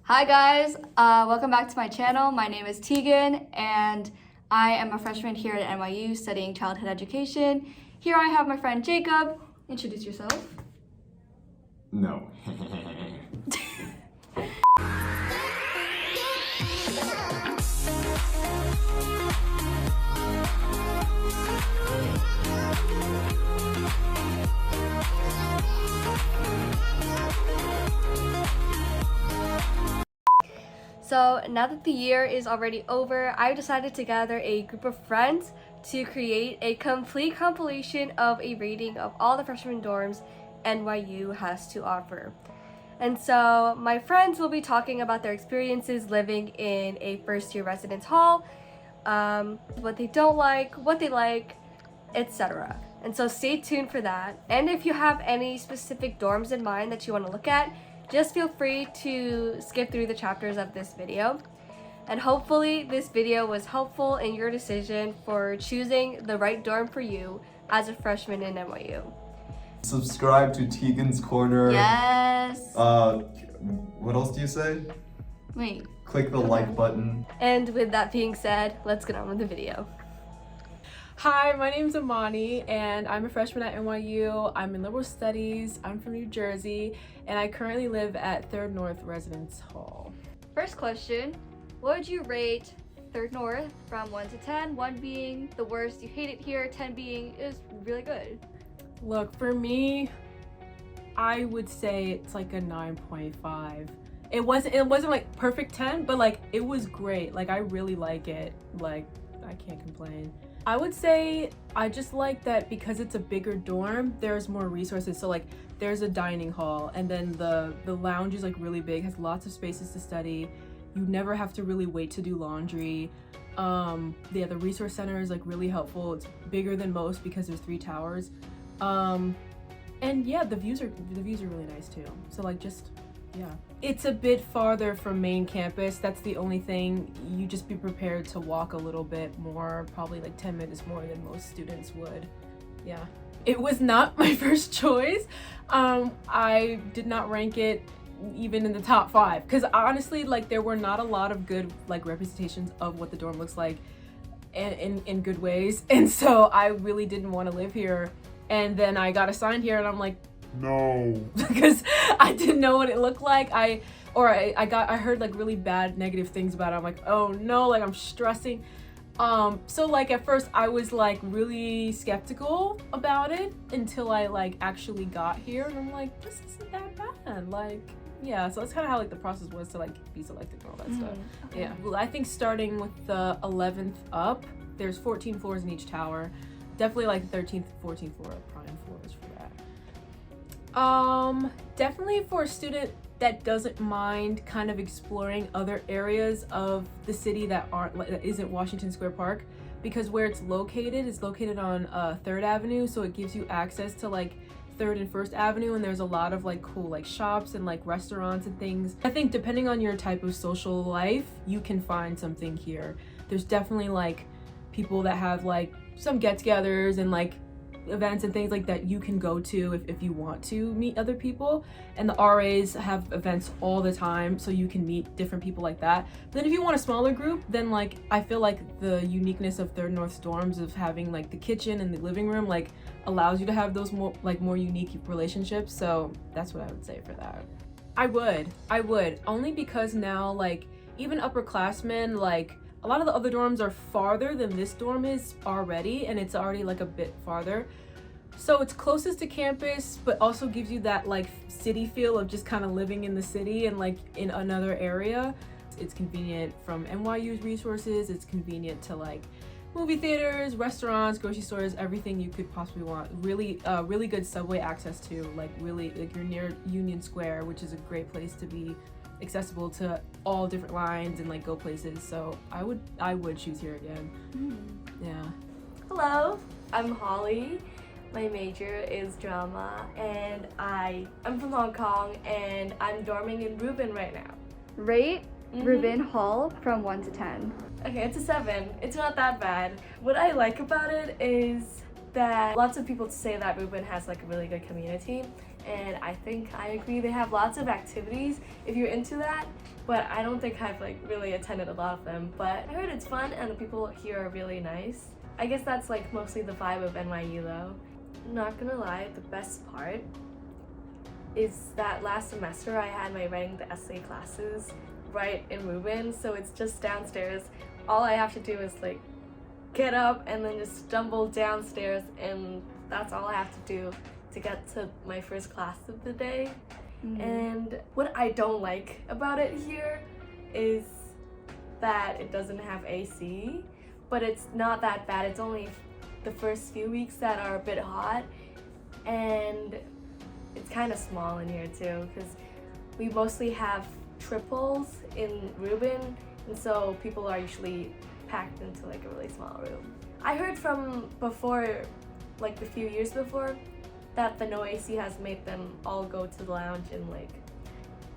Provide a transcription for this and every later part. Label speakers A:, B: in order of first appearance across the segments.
A: Hi guys, welcome back to my channel. My name is Tegan and I am a freshman here at NYU studying childhood education. Here I have my friend Jacob. Introduce yourself.
B: No.
A: So now that the year is already over, I've decided to gather a group of friends to create a complete compilation of a rating of all the freshman dorms NYU has to offer. And so my friends will be talking about their experiences living in a first-year residence hall, what they don't like, what they like, etc. And so stay tuned for that. And if you have any specific dorms in mind that you want to look at, just feel free to skip through the chapters of this video. And hopefully this video was helpful in your decision for choosing the right dorm for you as a freshman in NYU.
B: Subscribe to Tegan's Corner.
A: Yes!
B: What else do you say?
A: Wait.
B: Click the like button.
A: And with that being said, let's get on with the video.
C: Hi, my name's Amani and I'm a freshman at NYU. I'm in liberal studies. I'm from New Jersey and I currently live at 3rd North Residence Hall.
A: First question, what would you rate 3rd North from 1 to 10? 1 being the worst, you hate it here, 10 being is really good.
C: Look, for me, I would say it's like a 9.5. It wasn't like perfect 10, but like it was great. Like I really like it. Like I can't complain. I would say I just like that because it's a bigger dorm, there's more resources. So like there's a dining hall and then the lounge is like really big, has lots of spaces to study. You never have to really wait to do laundry. The resource center is like really helpful. It's bigger than most because there's 3 towers. And yeah, the views are really nice too. So like yeah. It's a bit farther from main campus. That's the only thing. You just be prepared to walk a little bit more, probably like 10 minutes more than most students would. Yeah. It was not my first choice. I did not rank it even in the top 5 because honestly, like there were not a lot of good like representations of what the dorm looks like in good ways. And so I really didn't want to live here. And then I got assigned here and I'm like, no, because I didn't know what it looked like. I heard like really bad negative things about it. I'm like, oh no, like I'm stressing. So like at first I was like really skeptical about it until I like actually got here and I'm like, this isn't that bad. Like, yeah, so that's kind of how like the process was to like be selected and all that stuff. Okay. Yeah, well, I think starting with the 11th up, there's 14 floors in each tower. Definitely like 13th, 14th floor are prime floors for that. Definitely for a student that doesn't mind kind of exploring other areas of the city that isn't Washington Square Park, because where it's located is located on 3rd Avenue, so it gives you access to like 3rd and 1st Avenue, and there's a lot of like cool like shops and like restaurants and things. I think depending on your type of social life, you can find something here. There's definitely like people that have like some get-togethers and like events and things like that you can go to if you want to meet other people, and the RAs have events all the time so you can meet different people like that. But then if you want a smaller group, then like I feel like the uniqueness of 3rd North's dorms of having like the kitchen and the living room like allows you to have those more unique relationships. So that's what I would say for that. I would only because now like even upperclassmen, like a lot of the other dorms are farther than this dorm is already, and it's already like a bit farther. So it's closest to campus, but also gives you that like city feel of just kind of living in the city and like in another area. It's convenient from NYU's resources. It's convenient to like movie theaters, restaurants, grocery stores, everything you could possibly want. Really good subway access to, like really like you're near Union Square, which is a great place to be accessible to all different lines and like go places. So I would choose here again. Yeah.
D: Hello, I'm Holly. My major is drama and I'm from Hong Kong and I'm dorming in Rubin right now.
A: Rate Rubin Hall from 1 to 10.
D: Okay, it's a 7. It's not that bad. What I like about it is that lots of people say that Rubin has like a really good community, and I think I agree they have lots of activities if you're into that, but I don't think I've like really attended a lot of them. But I heard it's fun and the people here are really nice. I guess that's like mostly the vibe of NYU though. Not gonna lie, the best part is that last semester I had my writing the essay classes right in Rubin, so it's just downstairs. All I have to do is like get up and then just stumble downstairs, and that's all I have to do to get to my first class of the day. And what I don't like about it here is that it doesn't have AC, but it's not that bad. It's only the first few weeks that are a bit hot, and it's kind of small in here too, because we mostly have triples in Rubin, and so people are usually packed into like a really small room. I heard from before, like the few years before, that the no AC has made them all go to the lounge and like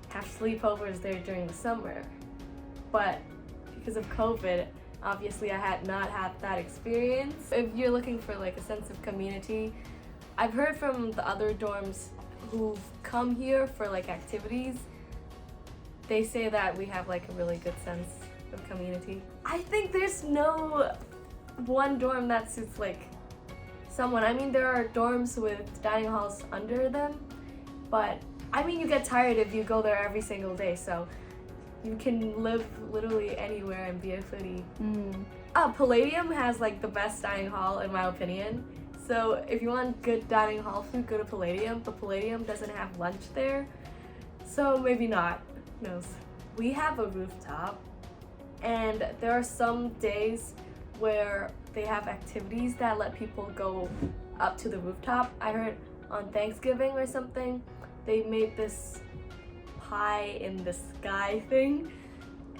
D: have sleepovers there during the summer. But because of COVID, obviously I had not had that experience. If you're looking for like a sense of community, I've heard from the other dorms who've come here for like activities, they say that we have like a really good sense of community. I think there's no one dorm that suits like someone. I mean, there are dorms with dining halls under them, but I mean, you get tired if you go there every single day, so you can live literally anywhere and be a foodie. Palladium has like the best dining hall in my opinion. So if you want good dining hall food, go to Palladium, but Palladium doesn't have lunch there, so maybe not. Who knows? We have a rooftop, and there are some days where they have activities that let people go up to the rooftop. I heard on Thanksgiving or something, they made this pie in the sky thing,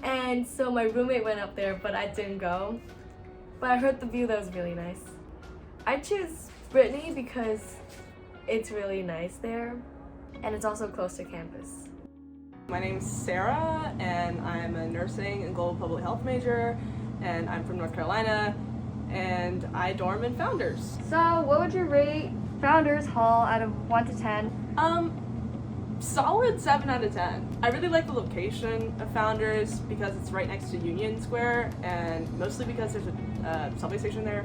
D: and so my roommate went up there, but I didn't go. But I heard the view that was really nice. I choose Brittany because it's really nice there, and it's also close to campus.
E: My name's Sarah, and I'm a nursing and global public health major, and I'm from North Carolina, and I dorm in Founders.
A: So what would you rate Founders Hall out of 1 to 10?
E: Solid 7 out of 10. I really like the location of Founders because it's right next to Union Square, and mostly because there's a subway station there,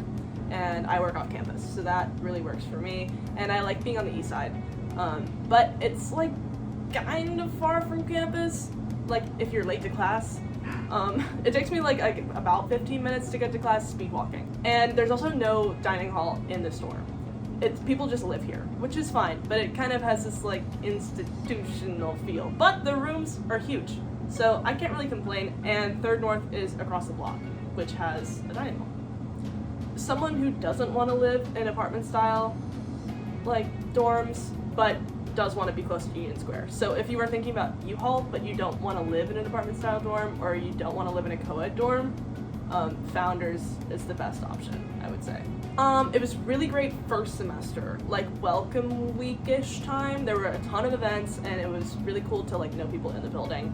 E: and I work off campus, so that really works for me. And I like being on the east side, but it's like kind of far from campus. Like if you're late to class, it takes me like about 15 minutes to get to class speed walking. And there's also no dining hall in this dorm. It's people just live here, which is fine, but it kind of has this like institutional feel. But the rooms are huge, so I can't really complain. And Third North is across the block, which has a dining hall. Someone who doesn't want to live in apartment style like dorms, but does want to be close to Union Square. So if you are thinking about U-Haul, but you don't want to live in an apartment style dorm, or you don't want to live in a co-ed dorm, Founders is the best option, I would say. It was really great first semester, like welcome week-ish time. There were a ton of events, and it was really cool to like know people in the building.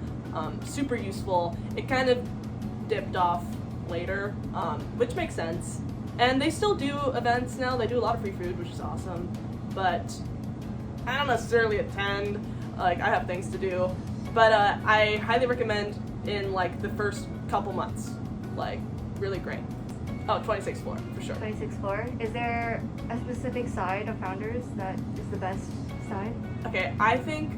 E: Super useful. It kind of dipped off later, which makes sense. And they still do events now. They do a lot of free food, which is awesome. But I don't necessarily attend. Like I have things to do. But I highly recommend in like the first couple months. Like really great. Oh, 26th floor for sure.
A: 26th floor. Is there a specific side of Founders that is the best side?
E: Okay, I think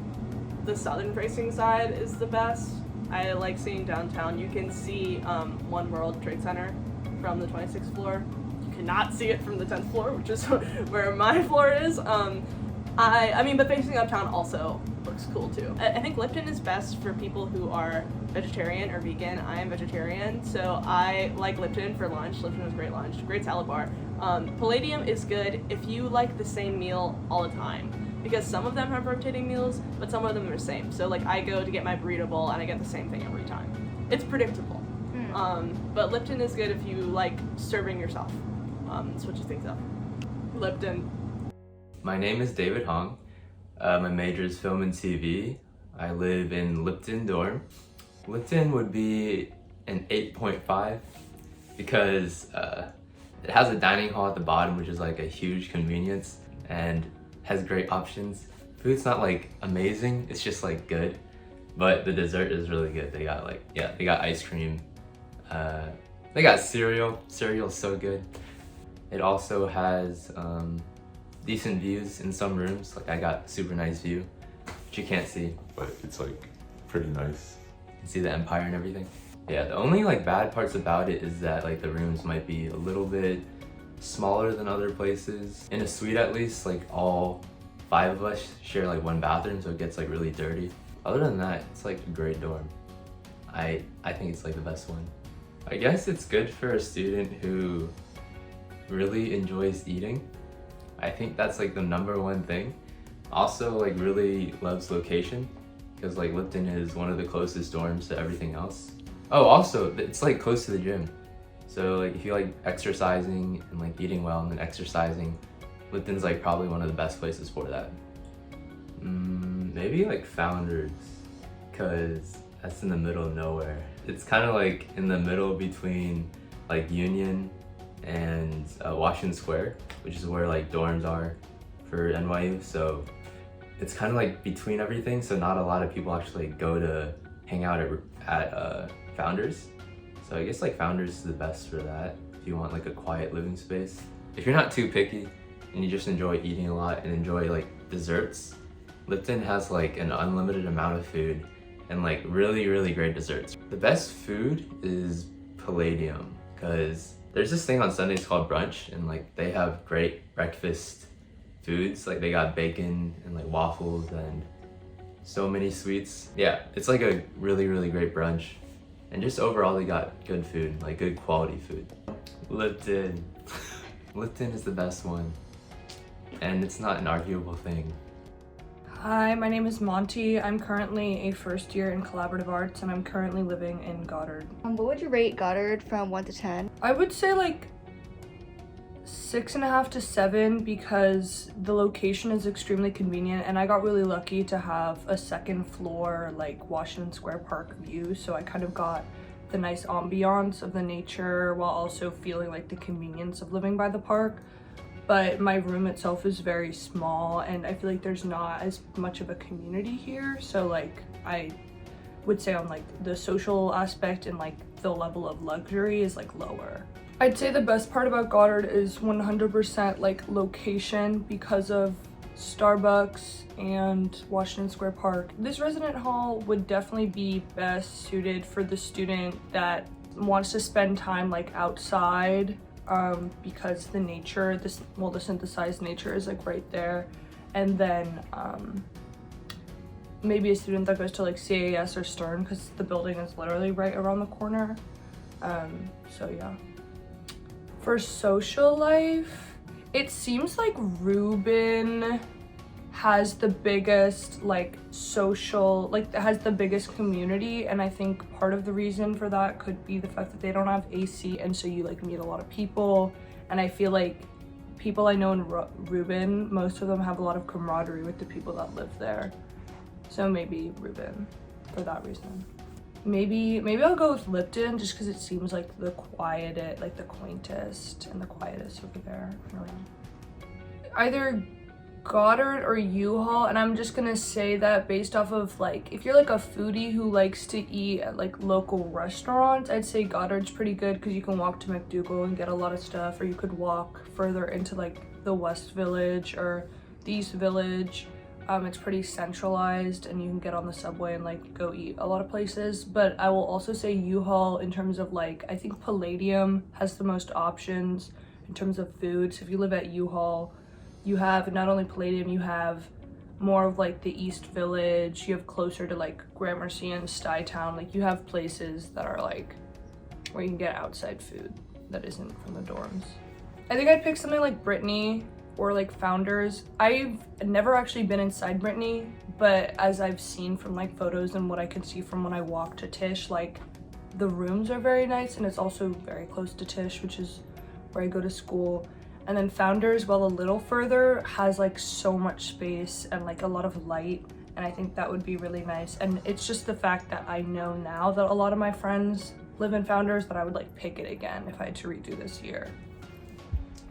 E: the southern facing side is the best. I like seeing downtown. You can see One World Trade Center from the 26th floor. You cannot see it from the 10th floor, which is where my floor is. I mean, but facing uptown also looks cool too. I think Lipton is best for people who are vegetarian or vegan. I am vegetarian, so I like Lipton for lunch. Lipton was great lunch, great salad bar. Palladium is good if you like the same meal all the time, because some of them have rotating meals, but some of them are the same. So like I go to get my burrito bowl and I get the same thing every time. It's predictable. But Lipton is good if you like serving yourself. Switches things up. Lipton.
F: My name is David Hong. My major is film and TV. I live in Lipton dorm. Lipton would be an 8.5 because it has a dining hall at the bottom, which is like a huge convenience and has great options food's not like amazing, it's just like good, but the dessert is really good. They got like, yeah, they got ice cream, they got cereal's so good. It also has decent views in some rooms. Like I got super nice view, which you can't see.
G: But it's like pretty nice.
F: You can see the Empire and everything. Yeah, the only like bad parts about it is that like the rooms might be a little bit smaller than other places. In a suite at least, like all 5 of us share like one bathroom, so it gets like really dirty. Other than that, it's like a great dorm. I think it's like the best one. I guess it's good for a student who really enjoys eating. I think that's like the #1 thing. Also like really loves location, because like Lipton is one of the closest dorms to everything else. Oh, also it's like close to the gym. So like if you like exercising and like eating well and then exercising, Lipton's like probably one of the best places for that. Maybe like Founders, cause that's in the middle of nowhere. It's kind of like in the middle between like Union and Washington Square, which is where like dorms are for NYU. So it's kind of like between everything. So not a lot of people actually go to hang out at Founders. So I guess like Founders is the best for that if you want like a quiet living space. If you're not too picky and you just enjoy eating a lot and enjoy like desserts, Lipton has like an unlimited amount of food and like really great desserts. The best food is Palladium, because there's this thing on Sundays called brunch, and like they have great breakfast foods. Like they got bacon and like waffles and so many sweets. Yeah, it's like a really great brunch. And just overall they got good food, like good quality food. Lipton. Lipton is the best one. And it's not an arguable thing.
H: Hi, my name is Monty. I'm currently a first year in collaborative arts and I'm currently living in Goddard.
A: What would you rate Goddard from 1 to 10?
H: I would say like 6.5 to 7 because the location is extremely convenient and I got really lucky to have a second floor like Washington Square Park view, so I kind of got the nice ambiance of the nature while also feeling like the convenience of living by the park. But my room itself is very small and I feel like there's not as much of a community here, so like I would say on like the social aspect and like the level of luxury is like lower. I'd say the best part about Goddard is 100% like location because of Starbucks and Washington Square Park. This resident hall would definitely be best suited for the student that wants to spend time like outside, because the nature, the synthesized nature is like right there. And then maybe a student that goes to like CAS or Stern because the building is literally right around the corner. So yeah. For social life, it seems like Rubin has the biggest like social, like has the biggest community, and I think part of the reason for that could be the fact that they don't have AC, and so you like meet a lot of people, and I feel like people I know in Rubin, most of them have a lot of camaraderie with the people that live there. So maybe Rubin for that reason. Maybe I'll go with Lipton just because it seems like the quietest, like the quaintest and the quietest over there. I don't know. Either Goddard or U-Hall, and I'm just gonna say that based off of like, if you're like a foodie who likes to eat at like local restaurants, I'd say Goddard's pretty good because you can walk to McDougal and get a lot of stuff, or you could walk further into like the West Village or the East Village. It's pretty centralized and you can get on the subway and like go eat a lot of places. But I will also say U-Hall in terms of like, I think Palladium has the most options in terms of food. So if you live at U-Hall, you have not only Palladium, you have more of like the East Village, you have closer to like Gramercy and Stuytown. Like you have places that are like where you can get outside food that isn't from the dorms. I think I'd pick something like Brittany or like Founders. I've never actually been inside Brittany, but as I've seen from like photos and what I can see from when I walk to Tisch, like the rooms are very nice and it's also very close to Tisch, which is where I go to school. And then Founders, while a little further, has like so much space and like a lot of light, and I think that would be really nice. And it's just the fact that I know now that a lot of my friends live in Founders that I would like pick it again if I had to redo this year.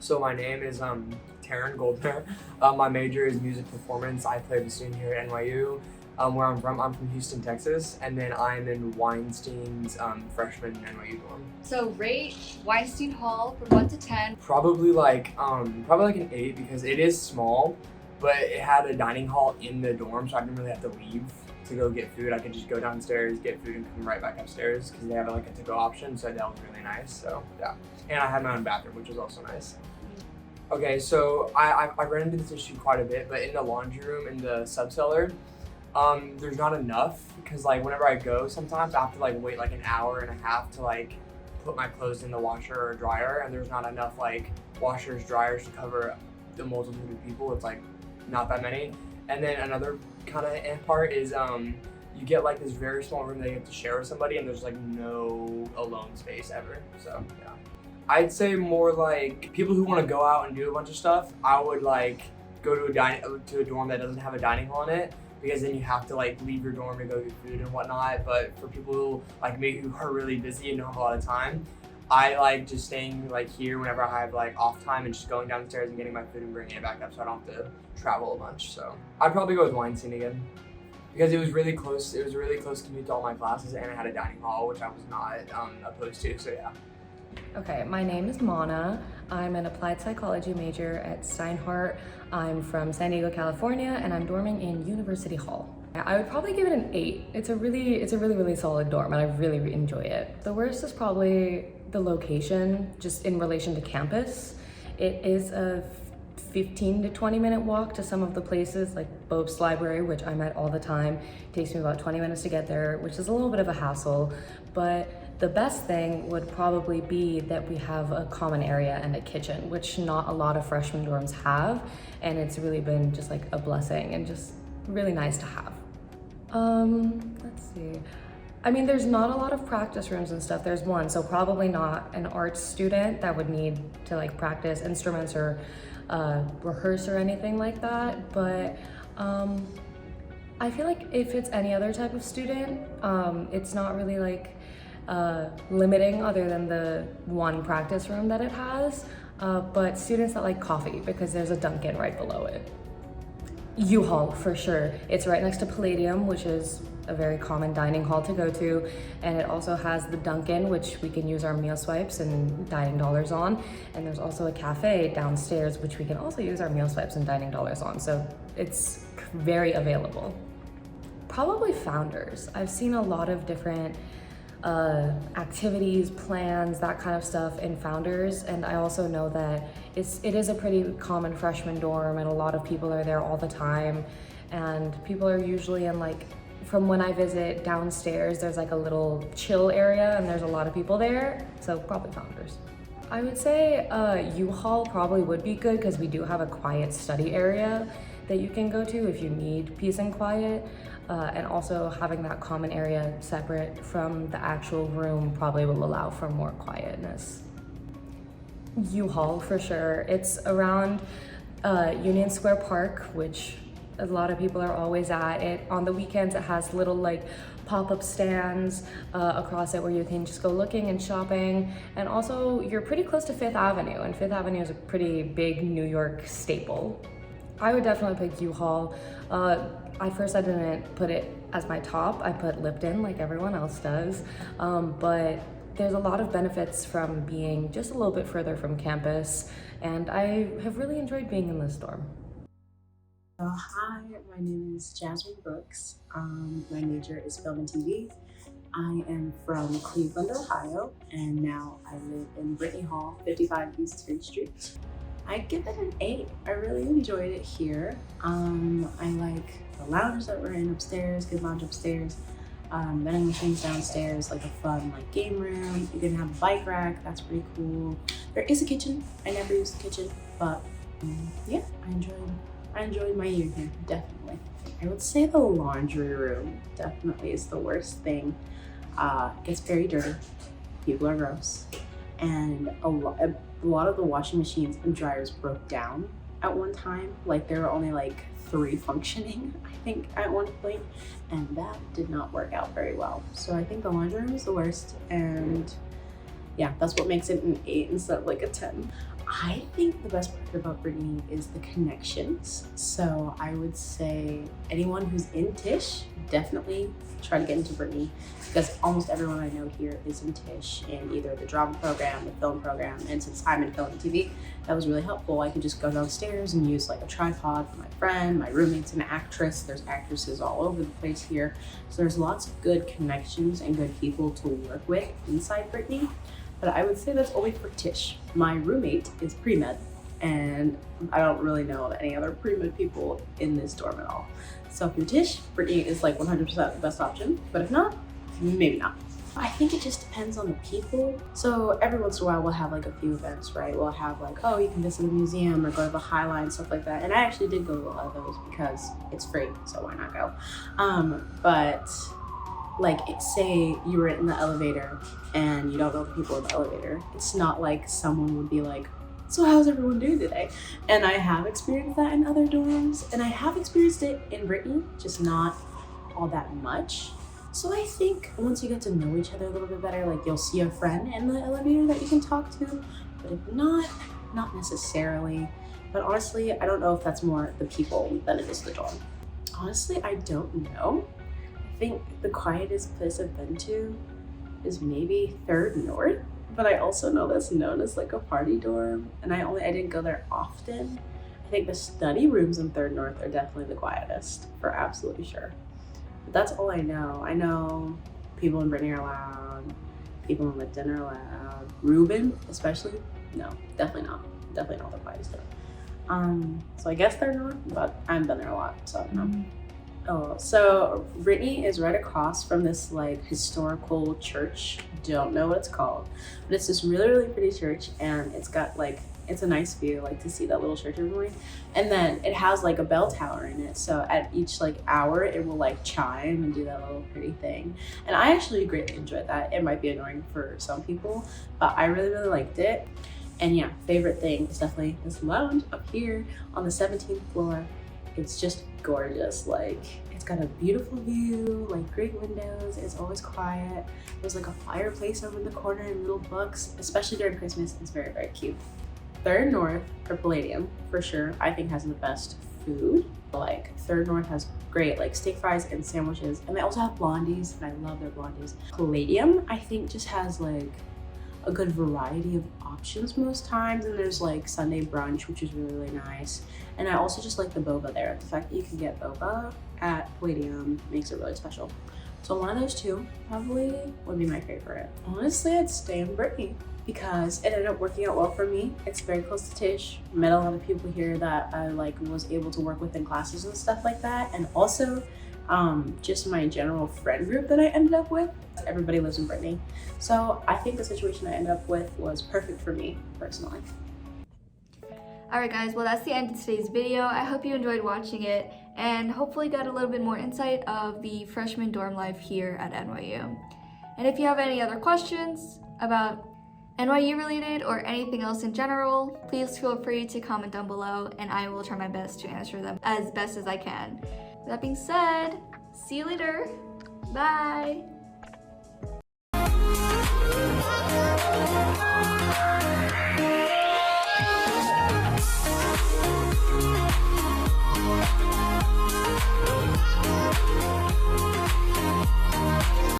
I: So my name is Taryn Goldner. My major is music performance. I play the student here at NYU. Where I'm from Houston, Texas, and then I'm in Weinstein's freshman NYU dorm.
A: So rate Weinstein Hall from 1 to 10.
I: Probably like an 8 because it is small, but it had a dining hall in the dorm, so I didn't really have to leave to go get food. I could just go downstairs, get food, and come right back upstairs because they have like a to-go option, so that was really nice. So yeah, and I had my own bathroom, which was also nice. Okay, so I ran into this issue quite a bit, but in the laundry room in the subcellar, there's not enough because like whenever I go, sometimes I have to like wait like an hour and a half to like put my clothes in the washer or dryer, and there's not enough like washers, dryers to cover the multitude of people. It's like not that many. And then another kind of part is you get like this very small room that you have to share with somebody, and there's like no alone space ever. So yeah, I'd say more like people who want to go out and do a bunch of stuff, I would like go to a dorm that doesn't have a dining hall in it, because then you have to like leave your dorm to go get food and whatnot. But for people who, like me, who are really busy and don't have a lot of time, I like just staying like here whenever I have like off time and just going downstairs and getting my food and bringing it back up, so I don't have to travel a bunch. So I'd probably go with Weinstein again because it was really close. It was a really close commute to all my classes, and it had a dining hall, which I was not opposed to. So yeah.
J: Okay, my name is Mana. I'm an applied psychology major at Steinhardt. I'm from San Diego, California, and I'm dorming in University Hall. I would probably give it an 8. It's a really solid dorm, and I really enjoy it. The worst is probably the location, just in relation to campus. It is a 15 to 20 minute walk to some of the places like Bope's Library, which I'm at all the time. It takes me about 20 minutes to get there, which is a little bit of a hassle, but the best thing would probably be that we have a common area and a kitchen, which not a lot of freshman dorms have, and it's really been just like a blessing and just really nice to have. Let's see. I mean, there's not a lot of practice rooms and stuff. There's one, so probably not an arts student that would need to like practice instruments or rehearse or anything like that, but I feel like if it's any other type of student, it's not really like limiting other than the one practice room that it has, but students that like coffee, because there's a Dunkin' right below it. U-Hall for sure. It's right next to Palladium, which is a very common dining hall to go to, and it also has the Dunkin', which we can use our meal swipes and dining dollars on, and there's also a cafe downstairs which we can also use our meal swipes and dining dollars on, so it's very available. Probably Founders. I've seen a lot of different activities, plans, that kind of stuff in Founders, and I also know that it is a pretty common freshman dorm, and a lot of people are there all the time, and people are usually in like, from when I visit downstairs, there's like a little chill area and there's a lot of people there, so probably Founders. I would say U-Hall probably would be good because we do have a quiet study area that you can go to if you need peace and quiet. And also having that common area separate from the actual room probably will allow for more quietness. U-Hall for sure. It's around Union Square Park, which a lot of people are always at. It on the weekends, it has little like pop-up stands across it where you can just go looking and shopping. And also you're pretty close to Fifth Avenue, and Fifth Avenue is a pretty big New York staple. I would definitely pick U-Hall. At first I didn't put it as my top. I put Lipton like everyone else does, but there's a lot of benefits from being just a little bit further from campus, and I have really enjoyed being in this dorm.
K: Hi, my name is Jasmine Brooks. My major is film and TV. I am from Cleveland, Ohio, and now I live in Brittany Hall, 55 East 3rd Street. I'd give it an 8. I really enjoyed it here. I like the lounge that we're in upstairs, good lounge upstairs, vending machines downstairs, like a fun like game room. You can have a bike rack, that's pretty cool. There is a kitchen. I never used the kitchen, but yeah, I enjoyed my year here, definitely. I would say the laundry room definitely is the worst thing. It's very dirty, people are gross, and a lot of the washing machines and dryers broke down at one time. Like there were only like 3 functioning, I think, at one point, and that did not work out very well. So I think the laundry room is the worst, and yeah, that's what makes it an 8 instead of like a 10. I think the best part about Brittany is the connections. So I would say anyone who's in Tisch, definitely try to get into Brittany, because almost everyone I know here is in Tisch in either the drama program, the film program, and since I'm in film and TV, that was really helpful. I could just go downstairs and use like a tripod for my friend. My roommate's an actress. There's actresses all over the place here. So there's lots of good connections and good people to work with inside Brittany. But I would say that's only for Tisch. My roommate is pre-med, and I don't really know any other pre-med people in this dorm at all. So if you're Tisch, Brittany is like 100% the best option, but if not, maybe not. I think it just depends on the people. So every once in a while we'll have like a few events, right? We'll have like, oh, you can visit a museum or go to the High Line, stuff like that. And I actually did go to a lot of those because it's free, so why not go? But like say you were in the elevator and you don't know the people in the elevator, it's not like someone would be like, so how's everyone doing today? And I have experienced that in other dorms, and I have experienced it in Brittany, just not all that much. So I think once you get to know each other a little bit better, like you'll see a friend in the elevator that you can talk to, but if not necessarily. But honestly, I don't know if that's more the people than it is the dorm. Honestly, I don't know. I think the quietest place I've been to is maybe 3rd North, but I also know that's known as like a party dorm, and I didn't go there often. I think the study rooms in 3rd North are definitely the quietest, for absolutely sure. But that's all I know. I know people in Brittany are loud, people in Lipton are loud. Rubin, especially, no, definitely not. Definitely not the quietest dorm. So I guess 3rd North, but I haven't been there a lot, so I don't know. Oh, so Brittany is right across from this like historical church. Don't know what it's called, but it's this really, really pretty church, and it's got like, it's a nice view, like to see that little church every morning. And then it has like a bell tower in it. So at each like hour, it will like chime and do that little pretty thing. And I actually greatly enjoyed that. It might be annoying for some people, but I really, really liked it. And yeah, favorite thing is definitely this lounge up here on the 17th floor. It's just gorgeous. Like, it's got a beautiful view, like great windows. It's always quiet. There's like a fireplace over in the corner and little books, especially during Christmas. It's very, very cute. 3rd North or Palladium, for sure, I think has the best food. Like 3rd North has great like steak fries and sandwiches, and they also have blondies, and I love their blondies. Palladium, I think, just has like a good variety of options most times, and there's like Sunday brunch, which is really, really nice. And I also just like the boba there. The fact that you can get boba at Palladium makes it really special. So one of those two probably would be my favorite. Honestly, I'd stay in Brittany because it ended up working out well for me. It's very close to Tisch. Met a lot of people here that I like was able to work with in classes and stuff like that. And also just my general friend group that I ended up with. Everybody lives in Brittany. So I think the situation I ended up with was perfect for me personally.
A: Alright guys, well that's the end of today's video. I hope you enjoyed watching it and hopefully got a little bit more insight of the freshman dorm life here at NYU. And if you have any other questions about NYU related or anything else in general, please feel free to comment down below and I will try my best to answer them as best as I can. With that being said, see you later. Bye!